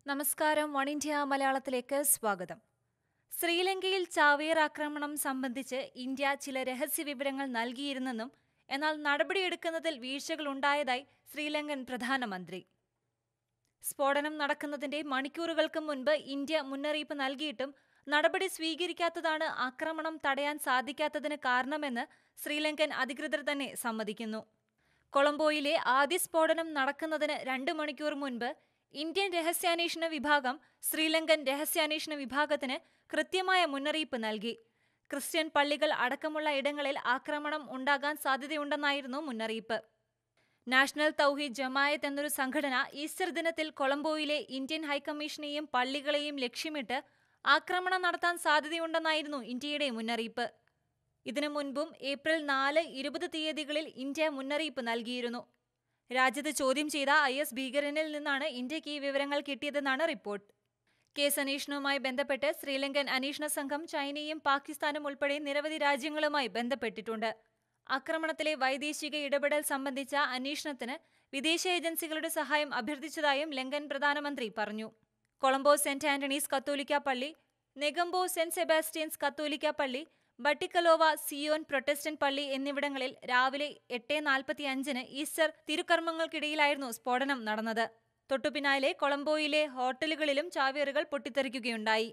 നമസ്കാരം. One India മലയാളത്തിലേക്ക് സ്വാഗതം. ശ്രീലങ്കയിൽ ചാവേർ ആക്രമണം സംബന്ധിച്ച് ഇന്ത്യ ചില രഹസ്യ വിവരങ്ങൾ നൽകിയിരുന്നെന്നും എന്നാൽ നടപടിയെടുക്കുന്നതിൽ വീഴ്ചകളുണ്ടായതായി ശ്രീലങ്കൻ പ്രധാനമന്ത്രി. സ്ഫോടനം നടക്കുന്നതിന്റെ മണിക്കൂറുകൾക്ക് മുൻപ് ഇന്ത്യ മുന്നറിയിപ്പ് നൽകിയിട്ടും നടപടി സ്വീകരിക്കാത്തതാണ് ആക്രമണം തടയാൻ സാധിക്കാത്തതിന് കാരണമെന്ന് ശ്രീലങ്കൻ അധികൃതർ തന്നെ സമ്മതിക്കുന്നു. കൊളംബോയിലെ ആദ്യ സ്ഫോടനം നടക്കുന്നതിന് 2 മണിക്കൂർ മുൻപ് ഇന്ത്യൻ രഹസ്യാന്വേഷണ വിഭാഗം ശ്രീലങ്കൻ രഹസ്യാന്വേഷണ വിഭാഗത്തിന് കൃത്യമായ മുന്നറിയിപ്പ് നൽകി. ക്രിസ്ത്യൻ പള്ളികൾ അടക്കമുള്ള ഇടങ്ങളിൽ ആക്രമണം ഉണ്ടാകാൻ സാധ്യതയുണ്ടെന്നായിരുന്നു മുന്നറിയിപ്പ്. നാഷണൽ തൗഹീദ് ജമായത്ത് എന്നൊരു സംഘടന ഈസ്റ്റർ ദിനത്തിൽ കൊളംബോയിലെ ഇന്ത്യൻ ഹൈക്കമ്മീഷനെയും പള്ളികളെയും ലക്ഷ്യമിട്ട് ആക്രമണം നടത്താൻ സാധ്യതയുണ്ടെന്നായിരുന്നു ഇന്ത്യയുടെ മുന്നറിയിപ്പ്. ഇതിനു മുൻപും ഏപ്രിൽ 4, 20 തീയതികളിൽ ഇന്ത്യ മുന്നറിയിപ്പ് നൽകിയിരുന്നു. രാജ്യത്ത് ചോദ്യം ചെയ്ത IS ഭീകരനിൽ നിന്നാണ് ഇന്ത്യക്ക് ഈ വിവരങ്ങൾ കിട്ടിയതെന്നാണ് റിപ്പോർട്ട്. കേസ് അന്വേഷണവുമായി ബന്ധപ്പെട്ട് ശ്രീലങ്കൻ അന്വേഷണ സംഘം ചൈനയും പാകിസ്ഥാനും ഉൾപ്പെടെ നിരവധി രാജ്യങ്ങളുമായി ബന്ധപ്പെട്ടിട്ടുണ്ട്. ആക്രമണത്തിലെ വൈദേശിക ഇടപെടൽ സംബന്ധിച്ച അന്വേഷണത്തിന് വിദേശ ഏജൻസികളുടെ സഹായം അഭ്യർത്ഥിച്ചതായും ലങ്കൻ പ്രധാനമന്ത്രി പറഞ്ഞു. കൊളംബോ സെന്റ് ആന്റണീസ് കത്തോലിക്ക പള്ളി, നെഗംബോ സെന്റ് സെബാസ്റ്റ്യൻസ് കത്തോലിക്ക പള്ളി, ബട്ടിക്കലോവ സിയോൻ പ്രൊട്ടസ്റ്റന്റ് പള്ളി എന്നിവിടങ്ങളിൽ രാവിലെ 8:45 ഈസ്റ്റർ തിരുക്കർമ്മങ്ങൾക്കിടയിലായിരുന്നു സ്ഫോടനം നടന്നത്. തൊട്ടുപിന്നാലെ കൊളംബോയിലെ ഹോട്ടലുകളിലും ചാവേറുകൾ പൊട്ടിത്തെറിക്കുകയുണ്ടായി.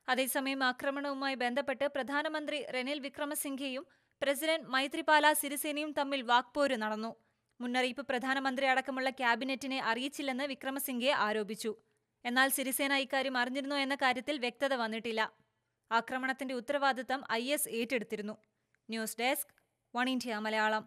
അതേസമയം ആക്രമണവുമായി ബന്ധപ്പെട്ട് പ്രധാനമന്ത്രി റെനിൽ വിക്രമസിംഘെയും പ്രസിഡന്റ് മൈത്രിപാല സിരിസേനയും തമ്മിൽ വാക്പോര് നടന്നു. മുന്നറിയിപ്പ് പ്രധാനമന്ത്രി അടക്കമുള്ള ക്യാബിനറ്റിനെ അറിയിച്ചില്ലെന്ന് വിക്രമസിംഘെ ആരോപിച്ചു. എന്നാൽ സിരിസേന ഇക്കാര്യം അറിഞ്ഞിരുന്നോ എന്ന കാര്യത്തിൽ വ്യക്തത വന്നിട്ടില്ല. ആക്രമണത്തിന്റെ ഉത്തരവാദിത്തം IS ഏറ്റെടുത്തിരുന്നു. News desk, one India Malayalam.